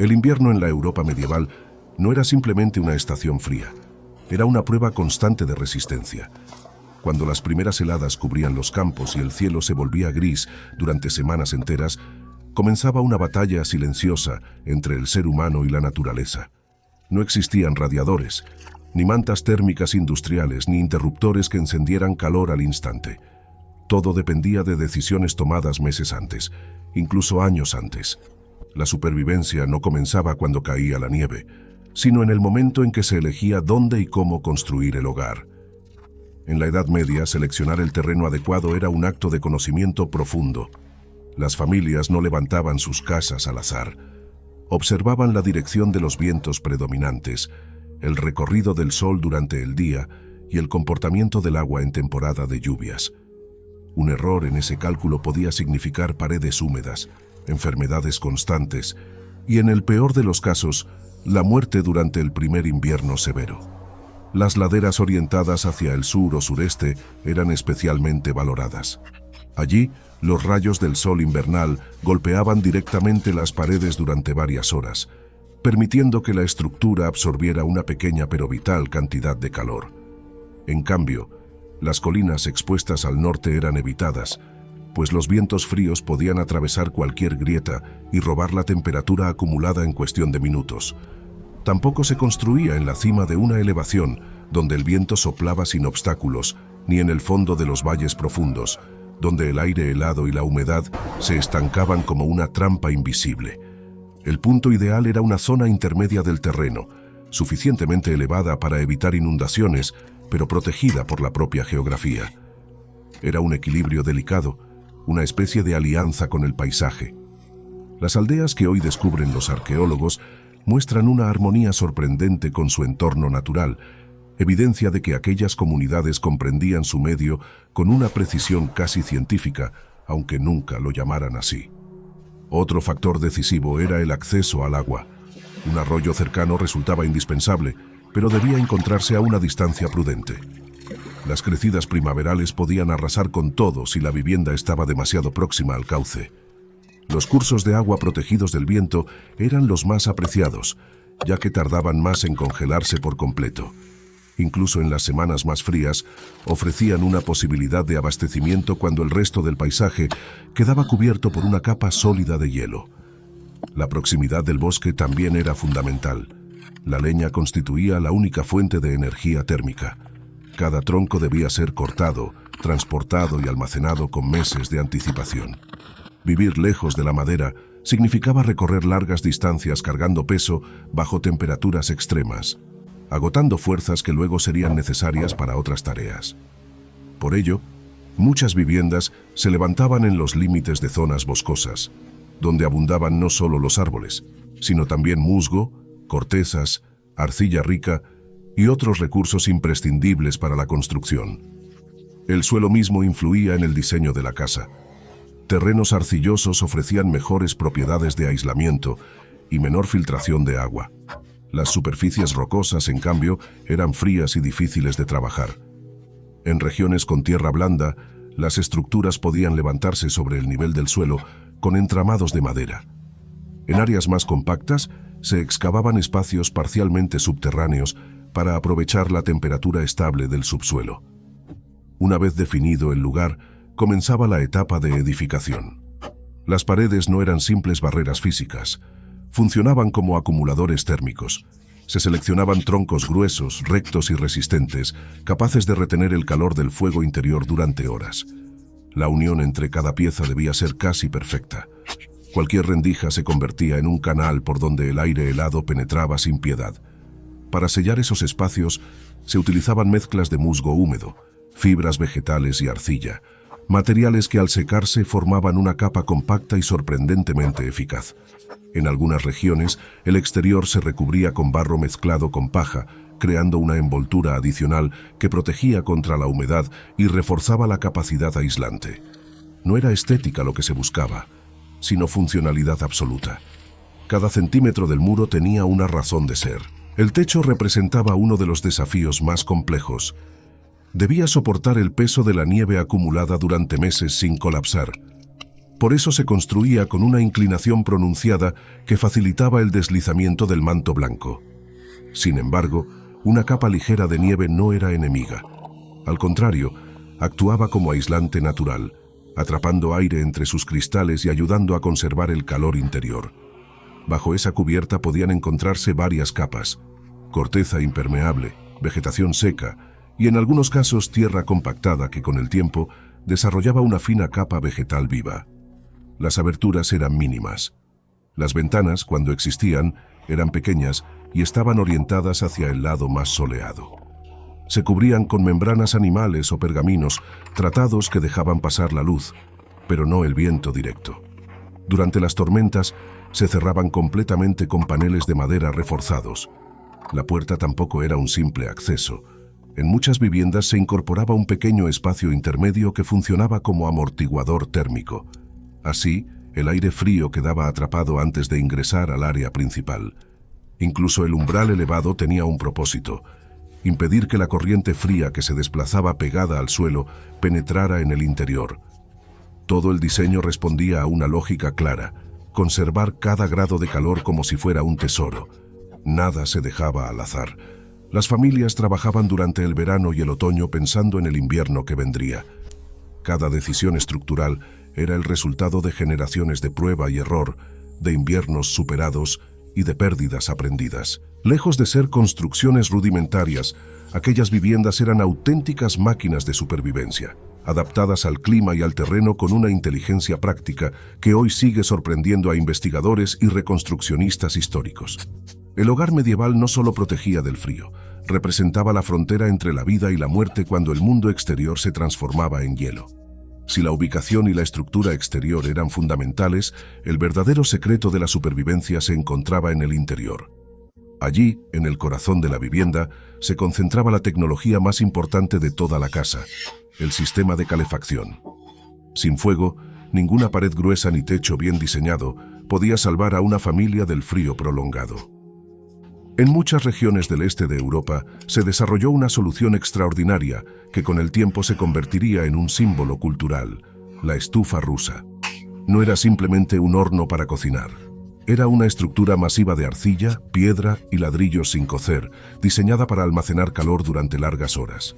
El invierno en la Europa medieval no era simplemente una estación fría, era una prueba constante de resistencia. Cuando las primeras heladas cubrían los campos y el cielo se volvía gris durante semanas enteras, comenzaba una batalla silenciosa entre el ser humano y la naturaleza. No existían radiadores, ni mantas térmicas industriales, ni interruptores que encendieran calor al instante. Todo dependía de decisiones tomadas meses antes, incluso años antes. La supervivencia no comenzaba cuando caía la nieve, sino en el momento en que se elegía dónde y cómo construir el hogar. En la Edad Media, seleccionar el terreno adecuado era un acto de conocimiento profundo. Las familias no levantaban sus casas al azar. Observaban la dirección de los vientos predominantes, el recorrido del sol durante el día y el comportamiento del agua en temporada de lluvias. Un error en ese cálculo podía significar paredes húmedas, enfermedades constantes y, en el peor de los casos, la muerte durante el primer invierno severo. Las laderas orientadas hacia el sur o sureste eran especialmente valoradas. Allí, los rayos del sol invernal golpeaban directamente las paredes durante varias horas, permitiendo que la estructura absorbiera una pequeña pero vital cantidad de calor. En cambio, las colinas expuestas al norte eran evitadas, pues los vientos fríos podían atravesar cualquier grieta y robar la temperatura acumulada en cuestión de minutos. Tampoco se construía en la cima de una elevación, donde el viento soplaba sin obstáculos, ni en el fondo de los valles profundos, donde el aire helado y la humedad se estancaban como una trampa invisible. El punto ideal era una zona intermedia del terreno, suficientemente elevada para evitar inundaciones, pero protegida por la propia geografía. Era un equilibrio delicado, una especie de alianza con el paisaje. Las aldeas que hoy descubren los arqueólogos muestran una armonía sorprendente con su entorno natural, evidencia de que aquellas comunidades comprendían su medio con una precisión casi científica, aunque nunca lo llamaran así. Otro factor decisivo era el acceso al agua. Un arroyo cercano resultaba indispensable, pero debía encontrarse a una distancia prudente. Las crecidas primaverales podían arrasar con todo si la vivienda estaba demasiado próxima al cauce. Los cursos de agua protegidos del viento eran los más apreciados, ya que tardaban más en congelarse por completo. Incluso en las semanas más frías, ofrecían una posibilidad de abastecimiento cuando el resto del paisaje quedaba cubierto por una capa sólida de hielo. La proximidad del bosque también era fundamental. La leña constituía la única fuente de energía térmica. Cada tronco debía ser cortado, transportado y almacenado con meses de anticipación. Vivir lejos de la madera significaba recorrer largas distancias cargando peso bajo temperaturas extremas, agotando fuerzas que luego serían necesarias para otras tareas. Por ello, muchas viviendas se levantaban en los límites de zonas boscosas, donde abundaban no solo los árboles, sino también musgo, cortezas, arcilla rica y otros recursos imprescindibles para la construcción. El suelo mismo influía en el diseño de la casa. Terrenos arcillosos ofrecían mejores propiedades de aislamiento y menor filtración de agua. Las superficies rocosas, en cambio, eran frías y difíciles de trabajar. En regiones con tierra blanda, las estructuras podían levantarse sobre el nivel del suelo con entramados de madera. En áreas más compactas, se excavaban espacios parcialmente subterráneos para aprovechar la temperatura estable del subsuelo. Una vez definido el lugar, comenzaba la etapa de edificación. Las paredes no eran simples barreras físicas, funcionaban como acumuladores térmicos. Se seleccionaban troncos gruesos, rectos y resistentes, capaces de retener el calor del fuego interior durante horas. La unión entre cada pieza debía ser casi perfecta. Cualquier rendija se convertía en un canal por donde el aire helado penetraba sin piedad. Para sellar esos espacios, se utilizaban mezclas de musgo húmedo, fibras vegetales y arcilla, materiales que al secarse formaban una capa compacta y sorprendentemente eficaz. En algunas regiones, el exterior se recubría con barro mezclado con paja, creando una envoltura adicional que protegía contra la humedad y reforzaba la capacidad aislante. No era estética lo que se buscaba, sino funcionalidad absoluta. Cada centímetro del muro tenía una razón de ser. El techo representaba uno de los desafíos más complejos. Debía soportar el peso de la nieve acumulada durante meses sin colapsar. Por eso se construía con una inclinación pronunciada que facilitaba el deslizamiento del manto blanco. Sin embargo, una capa ligera de nieve no era enemiga. Al contrario, actuaba como aislante natural, atrapando aire entre sus cristales y ayudando a conservar el calor interior. Bajo esa cubierta podían encontrarse varias capas: corteza impermeable, vegetación seca y en algunos casos tierra compactada que con el tiempo desarrollaba una fina capa vegetal viva. Las aberturas eran mínimas. Las ventanas, cuando existían, eran pequeñas y estaban orientadas hacia el lado más soleado. Se cubrían con membranas animales o pergaminos tratados que dejaban pasar la luz, pero no el viento directo. Durante las tormentas, se cerraban completamente con paneles de madera reforzados. La puerta tampoco era un simple acceso. En muchas viviendas se incorporaba un pequeño espacio intermedio que funcionaba como amortiguador térmico. Así, el aire frío quedaba atrapado antes de ingresar al área principal. Incluso el umbral elevado tenía un propósito: impedir que la corriente fría que se desplazaba pegada al suelo penetrara en el interior. Todo el diseño respondía a una lógica clara: conservar cada grado de calor como si fuera un tesoro. Nada se dejaba al azar. Las familias trabajaban durante el verano y el otoño pensando en el invierno que vendría. Cada decisión estructural era el resultado de generaciones de prueba y error, de inviernos superados y de pérdidas aprendidas. Lejos de ser construcciones rudimentarias, aquellas viviendas eran auténticas máquinas de supervivencia, adaptadas al clima y al terreno con una inteligencia práctica que hoy sigue sorprendiendo a investigadores y reconstruccionistas históricos. El hogar medieval no solo protegía del frío, representaba la frontera entre la vida y la muerte cuando el mundo exterior se transformaba en hielo. Si la ubicación y la estructura exterior eran fundamentales, el verdadero secreto de la supervivencia se encontraba en el interior. Allí, en el corazón de la vivienda, se concentraba la tecnología más importante de toda la casa: el sistema de calefacción. Sin fuego, ninguna pared gruesa ni techo bien diseñado podía salvar a una familia del frío prolongado. En muchas regiones del este de Europa se desarrolló una solución extraordinaria que con el tiempo se convertiría en un símbolo cultural: la estufa rusa. No era simplemente un horno para cocinar. Era una estructura masiva de arcilla, piedra y ladrillos sin cocer, diseñada para almacenar calor durante largas horas.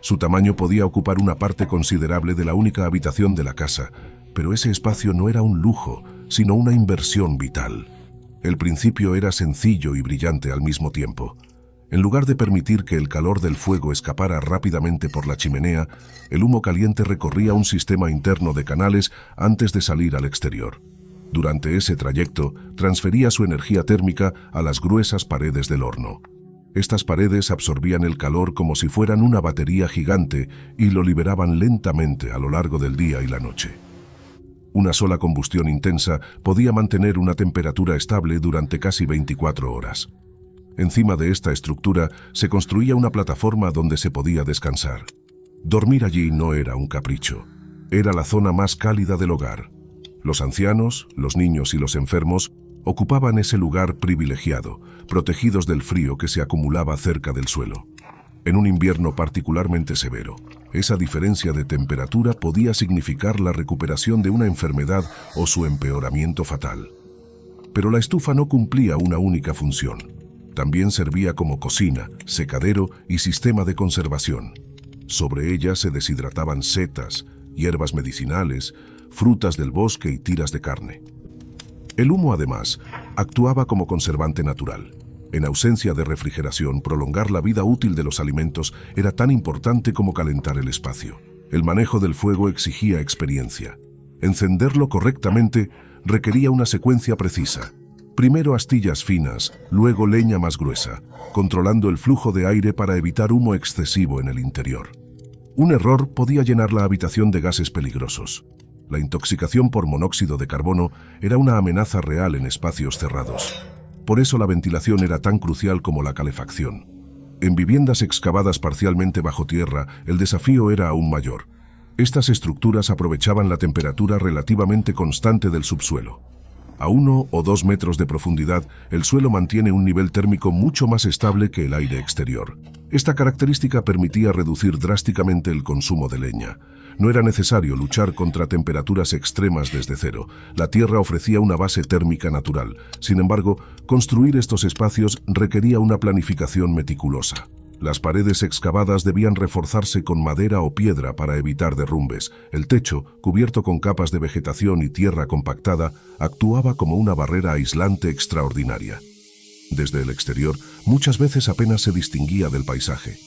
Su tamaño podía ocupar una parte considerable de la única habitación de la casa, pero ese espacio no era un lujo, sino una inversión vital. El principio era sencillo y brillante al mismo tiempo. En lugar de permitir que el calor del fuego escapara rápidamente por la chimenea, el humo caliente recorría un sistema interno de canales antes de salir al exterior. Durante ese trayecto, transfería su energía térmica a las gruesas paredes del horno. Estas paredes absorbían el calor como si fueran una batería gigante y lo liberaban lentamente a lo largo del día y la noche. Una sola combustión intensa podía mantener una temperatura estable durante casi 24 horas. Encima de esta estructura se construía una plataforma donde se podía descansar. Dormir allí no era un capricho, era la zona más cálida del hogar. Los ancianos, los niños y los enfermos ocupaban ese lugar privilegiado, protegidos del frío que se acumulaba cerca del suelo. En un invierno particularmente severo, esa diferencia de temperatura podía significar la recuperación de una enfermedad o su empeoramiento fatal. Pero la estufa no cumplía una única función. También servía como cocina, secadero y sistema de conservación. Sobre ella se deshidrataban setas, hierbas medicinales, frutas del bosque y tiras de carne. El humo, además, actuaba como conservante natural. En ausencia de refrigeración, prolongar la vida útil de los alimentos era tan importante como calentar el espacio. El manejo del fuego exigía experiencia. Encenderlo correctamente requería una secuencia precisa. Primero astillas finas, luego leña más gruesa, controlando el flujo de aire para evitar humo excesivo en el interior. Un error podía llenar la habitación de gases peligrosos. La intoxicación por monóxido de carbono era una amenaza real en espacios cerrados. Por eso la ventilación era tan crucial como la calefacción. En viviendas excavadas parcialmente bajo tierra, el desafío era aún mayor. Estas estructuras aprovechaban la temperatura relativamente constante del subsuelo. A 1 o 2 metros de profundidad, el suelo mantiene un nivel térmico mucho más estable que el aire exterior. Esta característica permitía reducir drásticamente el consumo de leña. No era necesario luchar contra temperaturas extremas desde cero. La tierra ofrecía una base térmica natural. Sin embargo, construir estos espacios requería una planificación meticulosa. Las paredes excavadas debían reforzarse con madera o piedra para evitar derrumbes. El techo, cubierto con capas de vegetación y tierra compactada, actuaba como una barrera aislante extraordinaria. Desde el exterior, muchas veces apenas se distinguía del paisaje.